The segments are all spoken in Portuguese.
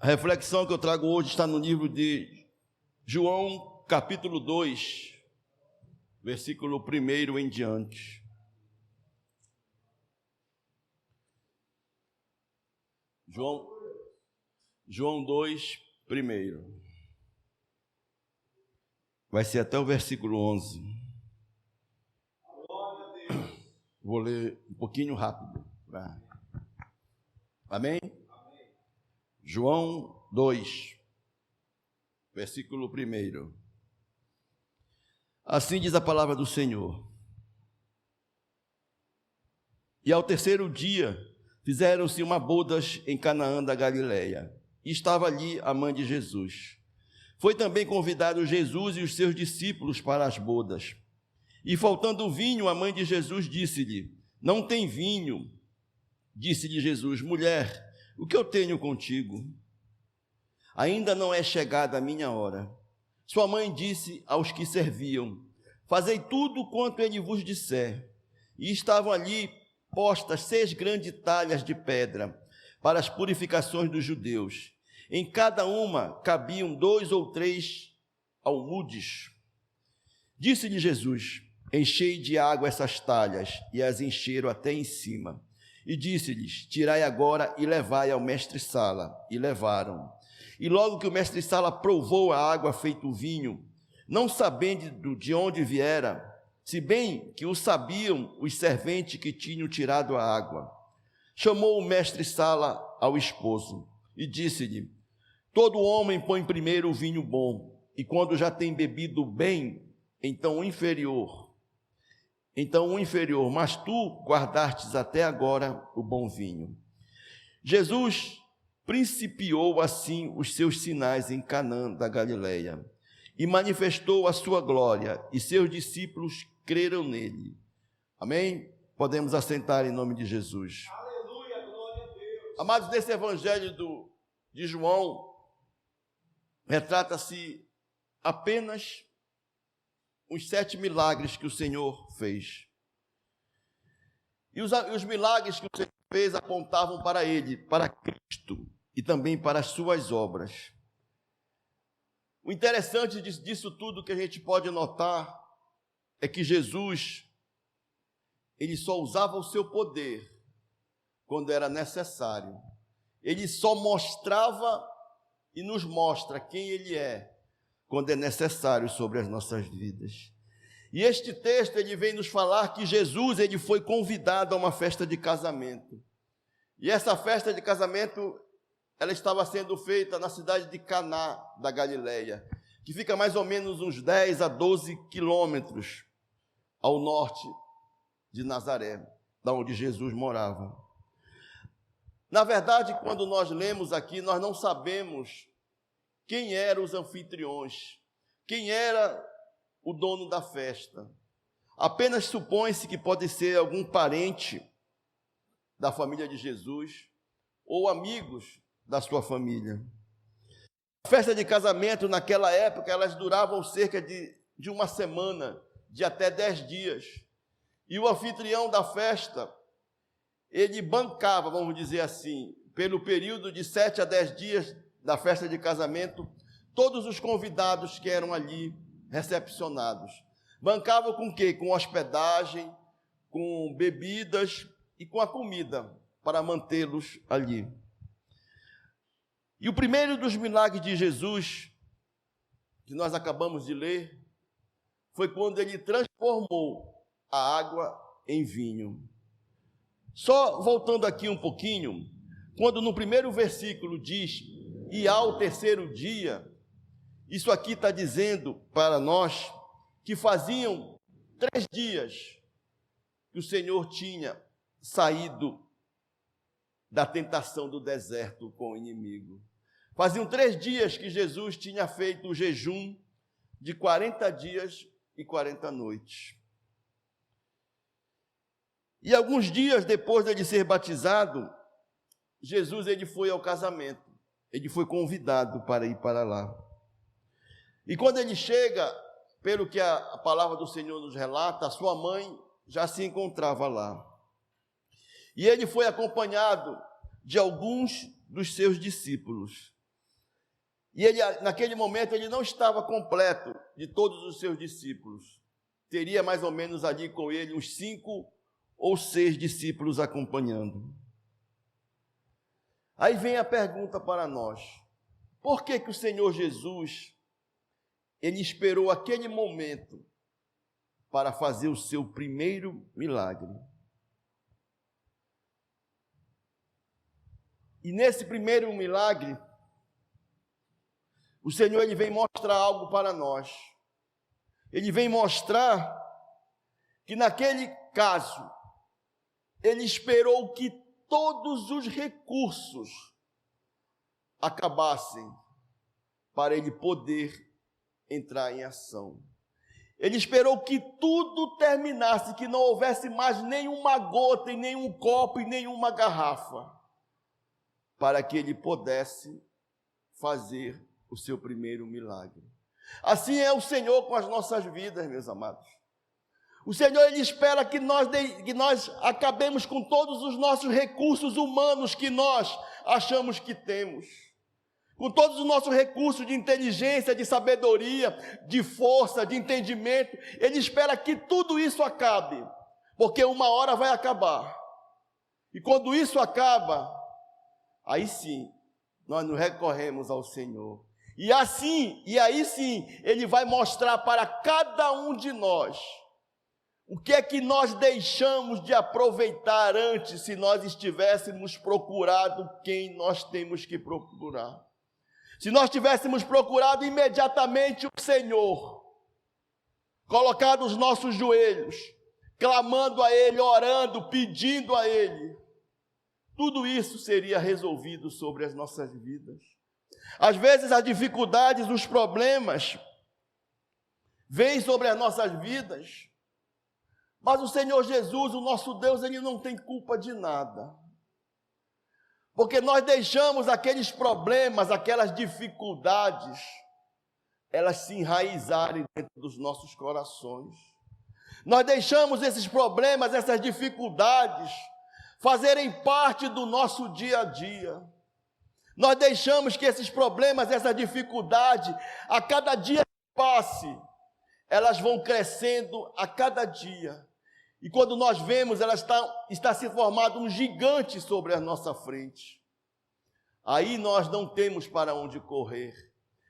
A reflexão que eu trago hoje está no livro de João, capítulo 2, versículo 1 em diante. João 2, 1. Vai ser até o versículo 11. Vou ler um pouquinho rápido. Amém? João 2, versículo 1. Assim diz a palavra do Senhor. E ao terceiro dia fizeram-se uma bodas em Canaã da Galileia, e estava ali a mãe de Jesus. Foi também convidado Jesus e os seus discípulos para as bodas. E faltando vinho, a mãe de Jesus disse-lhe: Não tem vinho. Disse-lhe Jesus: Mulher, o que eu tenho contigo? Ainda não é chegada a minha hora. Sua mãe disse aos que serviam: Fazei tudo quanto ele vos disser. E estavam ali postas 6 grandes talhas de pedra para as purificações dos judeus. Em cada uma cabiam 2 ou 3 almudes. Disse-lhe Jesus: Enchei de água essas talhas, e as encheram até em cima. E disse-lhes: Tirai agora e levai ao mestre-sala. E levaram. E logo que o mestre-sala provou a água feito vinho, não sabendo de onde viera, se bem que o sabiam os serventes que tinham tirado a água, chamou o mestre-sala ao esposo e disse-lhe: Todo homem põe primeiro o vinho bom, e quando já tem bebido bem, então o inferior, mas tu guardastes até agora o bom vinho. Jesus principiou assim os seus sinais em Canaã da Galileia, e manifestou a sua glória, e seus discípulos creram nele. Amém? Podemos assentar em nome de Jesus. Aleluia, glória a Deus. Amados, nesse evangelho de João, retrata-se apenas os 7 milagres que o Senhor fez. E os milagres que o Senhor fez apontavam para ele, para Cristo e também para as suas obras. O interessante disso tudo que a gente pode notar é que Jesus, ele só usava o seu poder quando era necessário. Ele só mostrava e nos mostra quem ele é quando é necessário sobre as nossas vidas. E este texto, ele vem nos falar que Jesus, ele foi convidado a uma festa de casamento. E essa festa de casamento, ela estava sendo feita na cidade de Caná da Galileia, que fica mais ou menos uns 10 a 12 quilômetros ao norte de Nazaré, da onde Jesus morava. Na verdade, quando nós lemos aqui, nós não sabemos quem eram os anfitriões, quem era o dono da festa. Apenas supõe-se que pode ser algum parente da família de Jesus ou amigos da sua família. A festa de casamento naquela época, elas duravam cerca de uma semana, de até 10 dias. E o anfitrião da festa, ele bancava, vamos dizer assim, pelo período de 7 a 10 dias da festa de casamento, todos os convidados que eram ali recepcionados. Bancavam com o quê? Com hospedagem, com bebidas e com a comida para mantê-los ali. E o primeiro dos milagres de Jesus, que nós acabamos de ler, foi quando ele transformou a água em vinho. Só voltando aqui um pouquinho, quando no primeiro versículo diz: e ao terceiro dia, isso aqui está dizendo para nós que faziam 3 dias que o Senhor tinha saído da tentação do deserto com o inimigo. Faziam 3 dias que Jesus tinha feito o jejum de 40 dias e 40 noites. E alguns dias depois de ser batizado, Jesus ele foi ao casamento. Ele foi convidado para ir para lá. E quando ele chega, pelo que a palavra do Senhor nos relata, a sua mãe já se encontrava lá. E ele foi acompanhado de alguns dos seus discípulos. E ele, naquele momento, ele não estava completo de todos os seus discípulos. Teria mais ou menos ali com ele uns 5 ou 6 discípulos acompanhando. Aí vem a pergunta para nós: por que o Senhor Jesus, ele esperou aquele momento para fazer o seu primeiro milagre? E nesse primeiro milagre, o Senhor, ele vem mostrar algo para nós. Ele vem mostrar que naquele caso, ele esperou que todos os recursos acabassem para ele poder entrar em ação. Ele esperou que tudo terminasse, que não houvesse mais nenhuma gota, e nenhum copo, e nenhuma garrafa, para que ele pudesse fazer o seu primeiro milagre. Assim é o Senhor com as nossas vidas, meus amados. O Senhor, ele espera que nós acabemos com todos os nossos recursos humanos que nós achamos que temos, com todos os nossos recursos de inteligência, de sabedoria, de força, de entendimento. Ele espera que tudo isso acabe, porque uma hora vai acabar. E quando isso acaba, aí sim, nós nos recorremos ao Senhor. E aí sim, ele vai mostrar para cada um de nós o que é que nós deixamos de aproveitar antes, se nós estivéssemos procurado quem nós temos que procurar. Se nós tivéssemos procurado imediatamente o Senhor, colocado os nossos joelhos, clamando a Ele, orando, pedindo a Ele, tudo isso seria resolvido sobre as nossas vidas. Às vezes as dificuldades, os problemas vêm sobre as nossas vidas, mas o Senhor Jesus, o nosso Deus, Ele não tem culpa de nada. Porque nós deixamos aqueles problemas, aquelas dificuldades, elas se enraizarem dentro dos nossos corações. Nós deixamos esses problemas, essas dificuldades, fazerem parte do nosso dia a dia. Nós deixamos que esses problemas, essa dificuldade, a cada dia que passe, elas vão crescendo a cada dia. E quando nós vemos, ela está se formando um gigante sobre a nossa frente. Aí nós não temos para onde correr.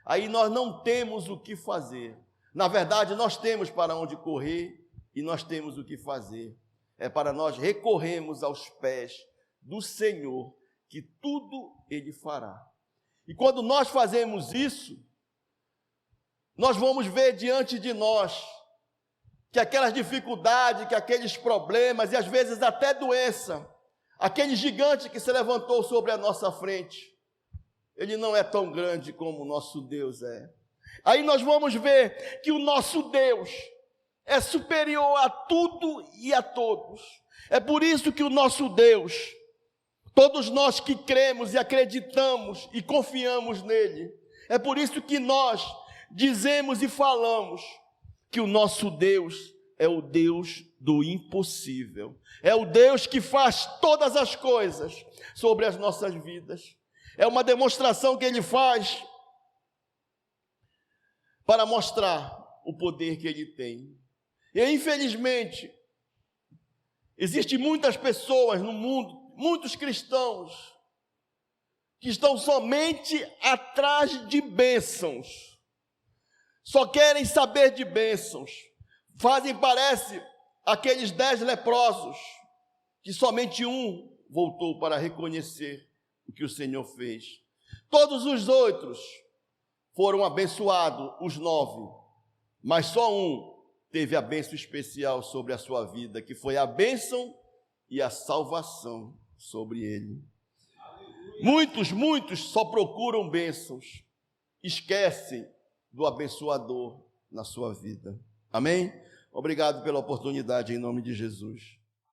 Aí nós não temos o que fazer. Na verdade, nós temos para onde correr e nós temos o que fazer. É para nós recorrermos aos pés do Senhor, que tudo Ele fará. E quando nós fazemos isso, nós vamos ver diante de nós que aquelas dificuldades, que aqueles problemas e às vezes até doença, aquele gigante que se levantou sobre a nossa frente, ele não é tão grande como o nosso Deus é. Aí nós vamos ver que o nosso Deus é superior a tudo e a todos. É por isso que o nosso Deus, todos nós que cremos e acreditamos e confiamos nele, é por isso que nós dizemos e falamos que o nosso Deus é o Deus do impossível. É o Deus que faz todas as coisas sobre as nossas vidas. É uma demonstração que Ele faz para mostrar o poder que Ele tem. E infelizmente, existem muitas pessoas no mundo, muitos cristãos, que estão somente atrás de bênçãos. Só querem saber de bênçãos. Parece aqueles 10 leprosos, que somente um voltou para reconhecer o que o Senhor fez. Todos os outros foram abençoados, os 9, mas só um teve a bênção especial sobre a sua vida, que foi a bênção e a salvação sobre ele. Muitos só procuram bênçãos, esquecem do abençoador na sua vida. Amém? Obrigado pela oportunidade, em nome de Jesus.